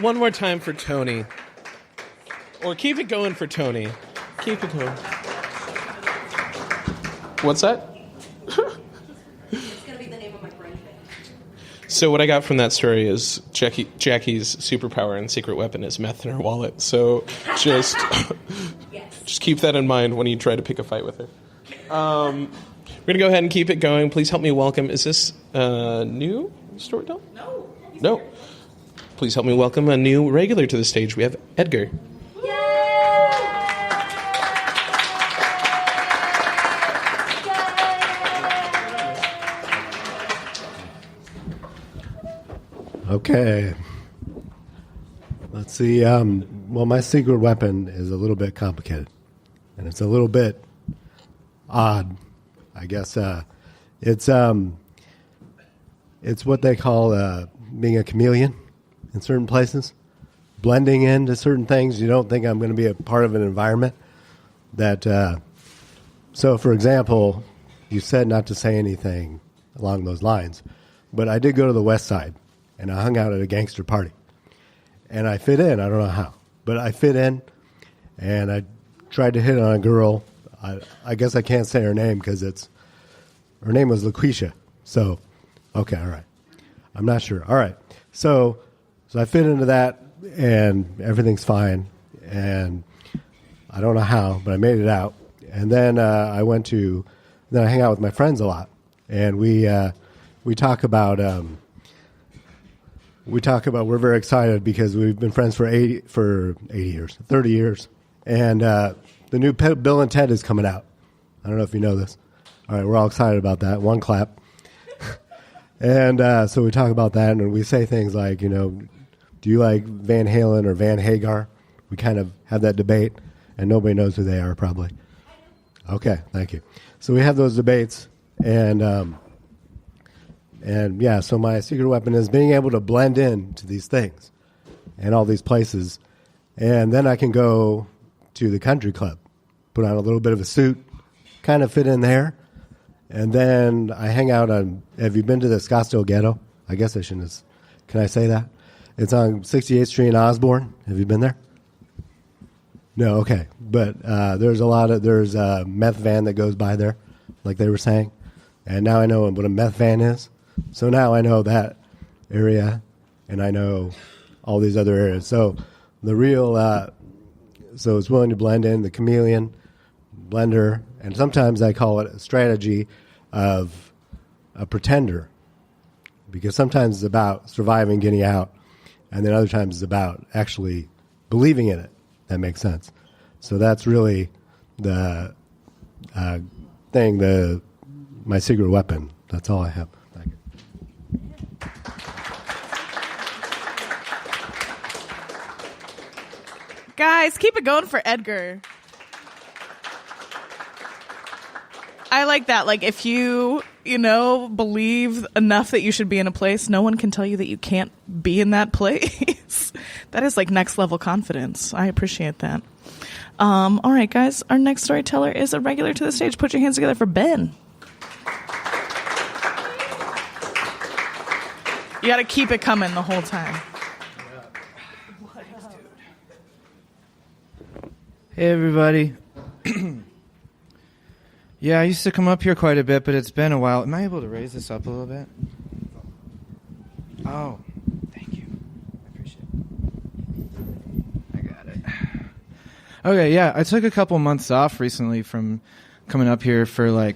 One more time for Tony. Or keep it going for Tony. Keep it going. What's that? It's going to be the name of my friend. So what I got from that story is Jackie's superpower and secret weapon is meth in her wallet. So just just keep that in mind when you try to pick a fight with her. We're going to go ahead and keep it going. Please help me welcome. Is this a new storyteller? No. Please help me welcome a new regular to the stage. We have Edgar. Okay. Let's see. Well, my secret weapon is a little bit complicated, and it's a little bit odd. I guess it's what they call being a chameleon in certain places, blending into certain things. You don't think I'm going to be a part of an environment that. So, for example, you said not to say anything along those lines, but I did go to the West Side. And I hung out at a gangster party. And I fit in. I don't know how. But I fit in, and I tried to hit on a girl. I guess I can't say her name because her name was LaQuisha. So, okay, all right. I'm not sure. All right. So I fit into that, and everything's fine. And I don't know how, but I made it out. And then I hang out with my friends a lot. And we talk about... we're very excited because we've been friends for 30 years. And the new Bill and Ted is coming out. I don't know if you know this. All right, we're all excited about that. One clap. And so we talk about that, and we say things like, do you like Van Halen or Van Hagar? We kind of have that debate, and nobody knows who they are probably. Okay, thank you. So we have those debates, and yeah, so my secret weapon is being able to blend in to these things and all these places. And then I can go to the country club, put on a little bit of a suit, kind of fit in there. And then I hang out have you been to the Scottsdale Ghetto? I guess I shouldn't. Can I say that? It's on 68th Street in Osborne. Have you been there? No, okay. But there's a meth van that goes by there, like they were saying. And now I know what a meth van is. So now I know that area, and I know all these other areas. So the real, so it's willing to blend in, the chameleon, blender, and sometimes I call it a strategy of a pretender, because sometimes it's about surviving, getting out, and then other times it's about actually believing in it. That makes sense. So that's really the thing, my secret weapon. That's all I have. Guys, keep it going for Edgar. I like that. Like, if you believe enough that you should be in a place, no one can tell you that you can't be in that place. That is like next level confidence. I appreciate that. All right, guys. Our next storyteller is a regular to the stage. Put your hands together for Ben. You got to keep it coming the whole time. Hey, everybody. Yeah, I used to come up here quite a bit, but it's been a while. Am I able to raise this up a little bit? Oh, thank you. I appreciate it. I got it. Okay, yeah, I took a couple months off recently from coming up here for,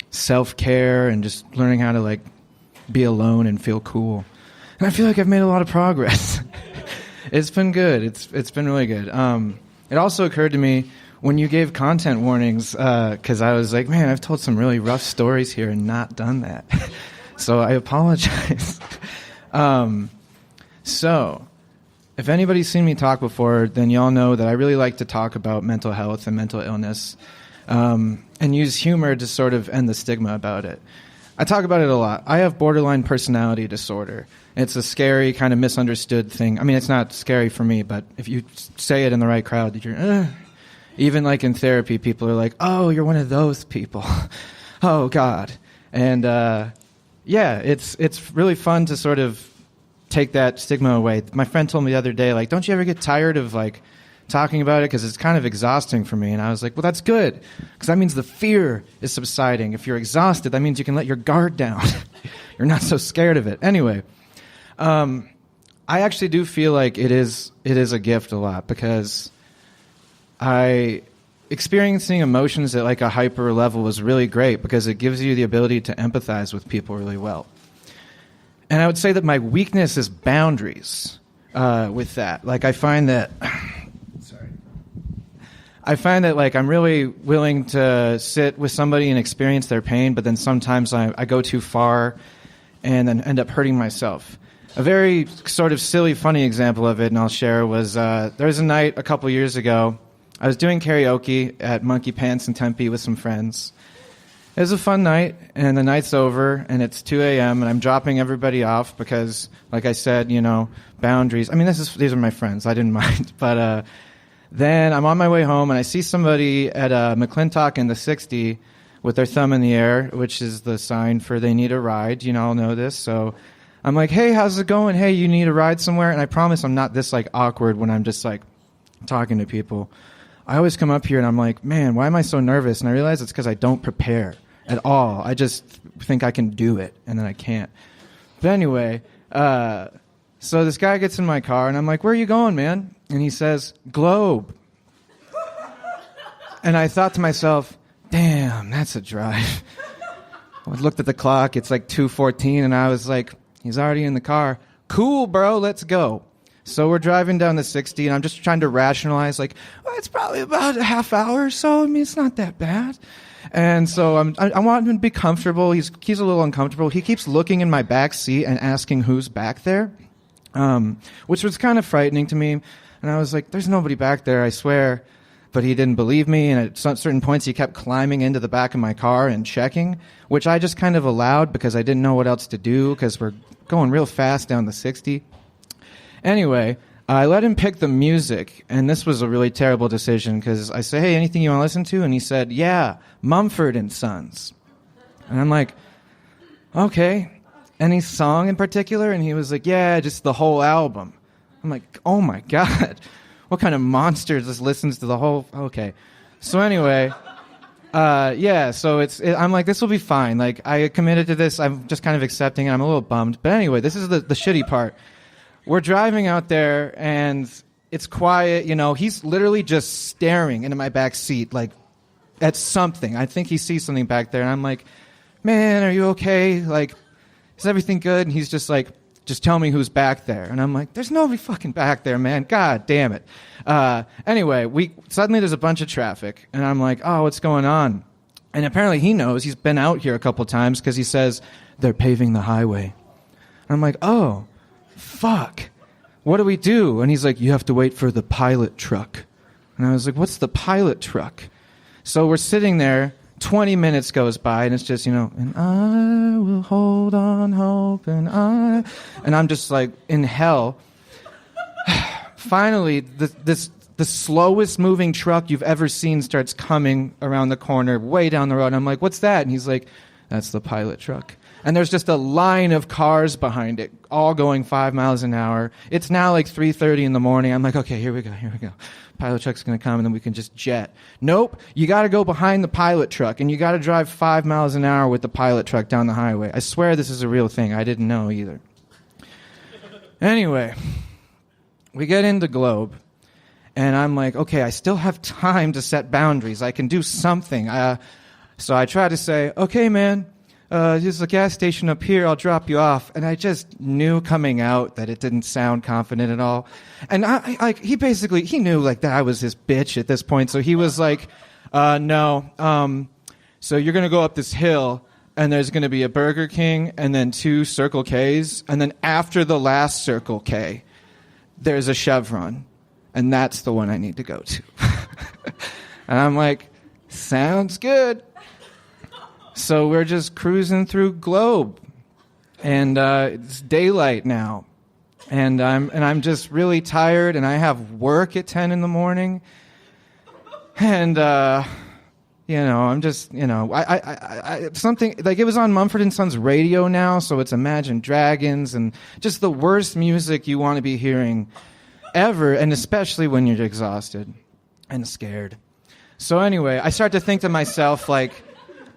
self-care and just learning how to, be alone and feel cool. And I feel like I've made a lot of progress. It's been good. It's been really good. It also occurred to me when you gave content warnings, because I was like, man, I've told some really rough stories here and not done that. So I apologize. So if anybody's seen me talk before, then y'all know that I really like to talk about mental health and mental illness and use humor to sort of end the stigma about it. I talk about it a lot. I have borderline personality disorder. It's a scary, kind of misunderstood thing. I mean, it's not scary for me, but if you say it in the right crowd, you're, even in therapy, people are like, oh, you're one of those people. Oh, God. And, yeah, it's really fun to sort of take that stigma away. My friend told me the other day, like, don't you ever get tired of, like, talking about it because it's kind of exhausting for me? And I was like, well, that's good, because that means the fear is subsiding. If you're exhausted, that means you can let your guard down. You're not so scared of it. Anyway, I actually do feel like it is a gift a lot, because experiencing emotions at like a hyper level was really great, because it gives you the ability to empathize with people really well. And I would say that my weakness is boundaries with that. Like, I find that like I'm really willing to sit with somebody and experience their pain, but then sometimes I go too far and then end up hurting myself. A very sort of silly, funny example of it, and I'll share, was there was a night a couple years ago. I was doing karaoke at Monkey Pants in Tempe with some friends. It was a fun night, and the night's over, and it's 2 a.m., and I'm dropping everybody off because, like I said, boundaries. I mean, these are my friends. I didn't mind. But then I'm on my way home, and I see somebody at McClintock in the 60 with their thumb in the air, which is the sign for they need a ride. You all know this. So I'm like, hey, how's it going? Hey, you need a ride somewhere? And I promise I'm not this, like, awkward when I'm just, like, talking to people. I always come up here, and I'm like, man, why am I so nervous? And I realize it's because I don't prepare at all. I just think I can do it, and then I can't. But anyway, so this guy gets in my car, and I'm like, where are you going, man? And he says, Globe. And I thought to myself, damn, that's a drive. I looked at the clock. It's like 2:14, and I was like, he's already in the car. Cool, bro, let's go. So we're driving down the 60, and I'm just trying to rationalize, like, well, it's probably about a half hour or so. I mean, it's not that bad. And so I want him to be comfortable. He's a little uncomfortable. He keeps looking in my back seat and asking who's back there, which was kind of frightening to me. And I was like, there's nobody back there, I swear. But he didn't believe me, and at certain points he kept climbing into the back of my car and checking, which I just kind of allowed because I didn't know what else to do, because we're going real fast down the 60. Anyway, I let him pick the music, and this was a really terrible decision, because I said, hey, anything you want to listen to? And he said, yeah, Mumford and Sons. And I'm like, okay. Any song in particular? And he was like, yeah, just the whole album. I'm like, oh my God, what kind of monster just listens to the whole? Okay. So anyway, so I'm like, this will be fine. Like, I committed to this. I'm just kind of accepting it. I'm a little bummed. But anyway, this is the shitty part. We're driving out there, and it's quiet. He's literally just staring into my back seat, like, at something. I think he sees something back there, and I'm like, man, are you okay? Like, is everything good? And he's just like, just tell me who's back there. And I'm like, there's nobody fucking back there, man. God damn it. Anyway, suddenly there's a bunch of traffic, and I'm like, oh, what's going on? And apparently he knows. He's been out here a couple times, because he says, they're paving the highway. And I'm like, oh, fuck, what do we do? And he's like, you have to wait for the pilot truck. And I was like, what's the pilot truck? So we're sitting there, 20 minutes goes by, and it's just, and I will hold on hope, and I'm just like in hell. Finally, the slowest moving truck you've ever seen starts coming around the corner, way down the road. And I'm like, what's that? And he's like, that's the pilot truck. And there's just a line of cars behind it, all going 5 miles an hour. It's now like 3:30 in the morning. I'm like, okay, here we go. Pilot truck's going to come, and then we can just jet. Nope, you got to go behind the pilot truck, and you got to drive 5 miles an hour with the pilot truck down the highway. I swear this is a real thing. I didn't know either. Anyway, we get into Globe, and I'm like, okay, I still have time to set boundaries. I can do something. So I try to say, okay, man, there's a gas station up here. I'll drop you off. And I just knew coming out that it didn't sound confident at all. And he knew like that I was his bitch at this point. So he was like, no. So you're going to go up this hill, and there's going to be a Burger King and then 2 Circle Ks. And then after the last Circle K, there's a Chevron. And that's the one I need to go to. And I'm like, sounds good. So we're just cruising through Globe, and it's daylight now, and I'm just really tired, and I have work at 10 in the morning, and I'm just, I something like it was on Mumford & Sons radio now, so it's Imagine Dragons and just the worst music you want to be hearing ever, and especially when you're exhausted and scared. So anyway, I start to think to myself, like,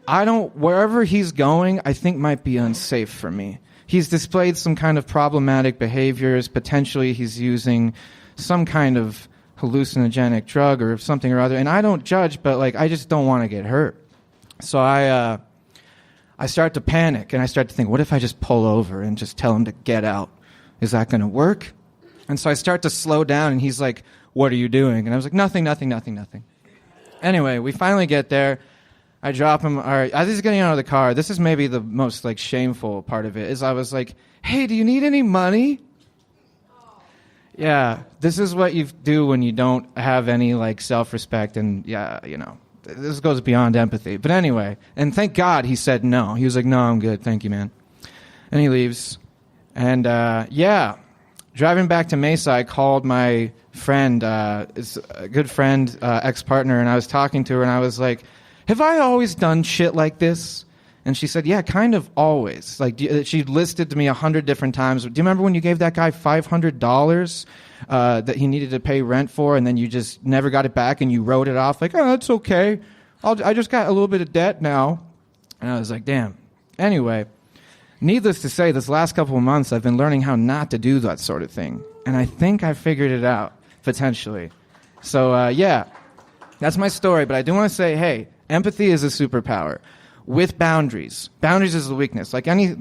wherever he's going, I think might be unsafe for me. He's displayed some kind of problematic behaviors. Potentially he's using some kind of hallucinogenic drug or something or other, and I don't judge, but like I just don't want to get hurt. So I start to panic, and I start to think, what if I just pull over and just tell him to get out? Is that going to work? And so I start to slow down, and he's like, what are you doing? And I was like, nothing. Anyway, we finally get there. I drop him. All right, as he's getting out of the car, this is maybe the most like shameful part of it, is I was like, hey, do you need any money? Yeah, this is what you do when you don't have any like self-respect, and this goes beyond empathy. But anyway, and thank God he said no. He was like, no, I'm good, thank you, man. And he leaves. And driving back to Mesa, I called my friend, it's a good friend, ex-partner, and I was talking to her, and I was like, have I always done shit like this? And she said, yeah, kind of always. Like, she listed to me 100 different times. Do you remember when you gave that guy $500 that he needed to pay rent for, and then you just never got it back, and you wrote it off like, oh, that's okay. I just got a little bit of debt now. And I was like, damn. Anyway, needless to say, this last couple of months, I've been learning how not to do that sort of thing. And I think I figured it out, potentially. So, that's my story. But I do want to say, hey, empathy is a superpower. With boundaries. Boundaries is the weakness. Like any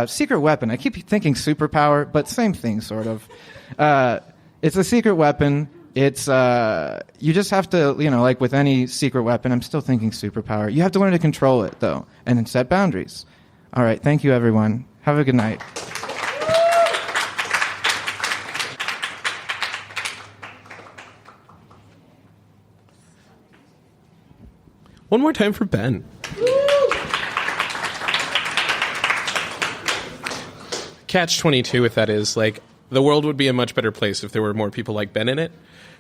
secret weapon. I keep thinking superpower, but same thing, sort of. It's a secret weapon. It's you just have to, like with any secret weapon, I'm still thinking superpower. You have to learn to control it, though, and then set boundaries. All right, thank you, everyone. Have a good night. One more time for Ben. Catch-22 with that is, like, the world would be a much better place if there were more people like Ben in it.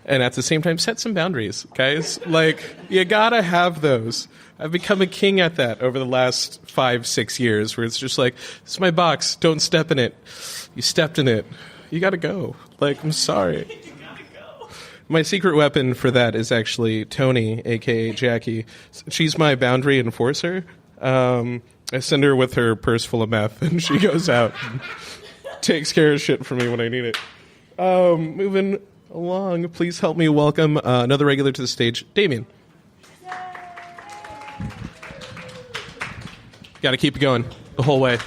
And at the same time, set some boundaries, guys. Like, you gotta have those. I've become a king at that over the last 5-6 years, where it's just like, this is my box, don't step in it. You stepped in it. You gotta go. Like, I'm sorry. You gotta go. My secret weapon for that is actually Tony, a.k.a. Jackie. She's my boundary enforcer. I send her with her purse full of meth, and she goes out and takes care of shit for me when I need it. Moving along, please help me welcome another regular to the stage, Damien. Got to keep it going the whole way.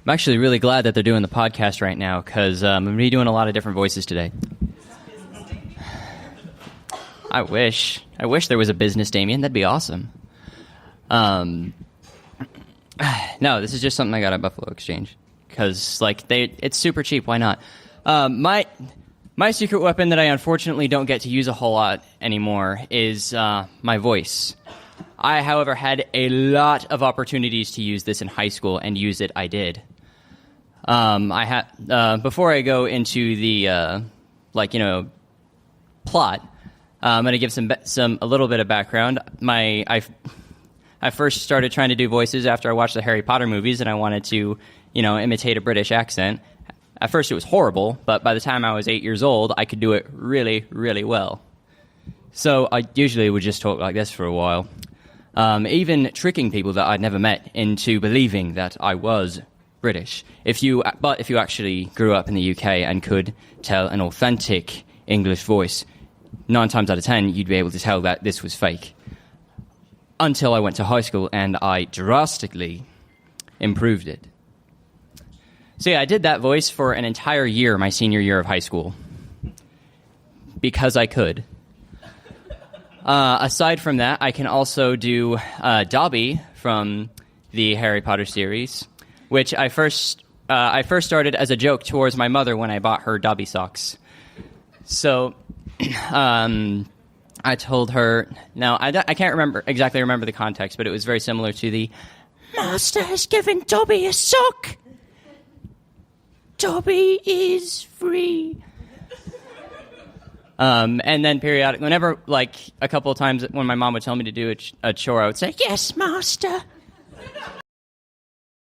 I'm actually really glad that they're doing the podcast right now, because I'm going to be doing a lot of different voices today. I wish there was a business Damien. That'd be awesome. No, this is just something I got at Buffalo Exchange, because it's super cheap. Why not? My secret weapon that I unfortunately don't get to use a whole lot anymore is my voice. I, however, had a lot of opportunities to use this in high school, and use it I did. Before I go into the plot, I'm going to give a little bit of background. I first started trying to do voices after I watched the Harry Potter movies, and I wanted to, imitate a British accent. At first it was horrible, but by the time I was 8 years old, I could do it really, really well. So I usually would just talk like this for a while, even tricking people that I'd never met into believing that I was British. If you actually grew up in the UK and could tell an authentic English voice, 9 times out of 10, you'd be able to tell that this was fake. Until I went to high school and I drastically improved it. So yeah, I did that voice for an entire year, my senior year of high school. Because I could. Aside from that, I can also do Dobby from the Harry Potter series, which I first started as a joke towards my mother when I bought her Dobby socks. So I told her, now I can't exactly remember the context, but it was very similar to the Master has given Dobby a sock. Toby is free. And then periodic, whenever, like, a couple of times when my mom would tell me to do a chore, I would say, yes, master.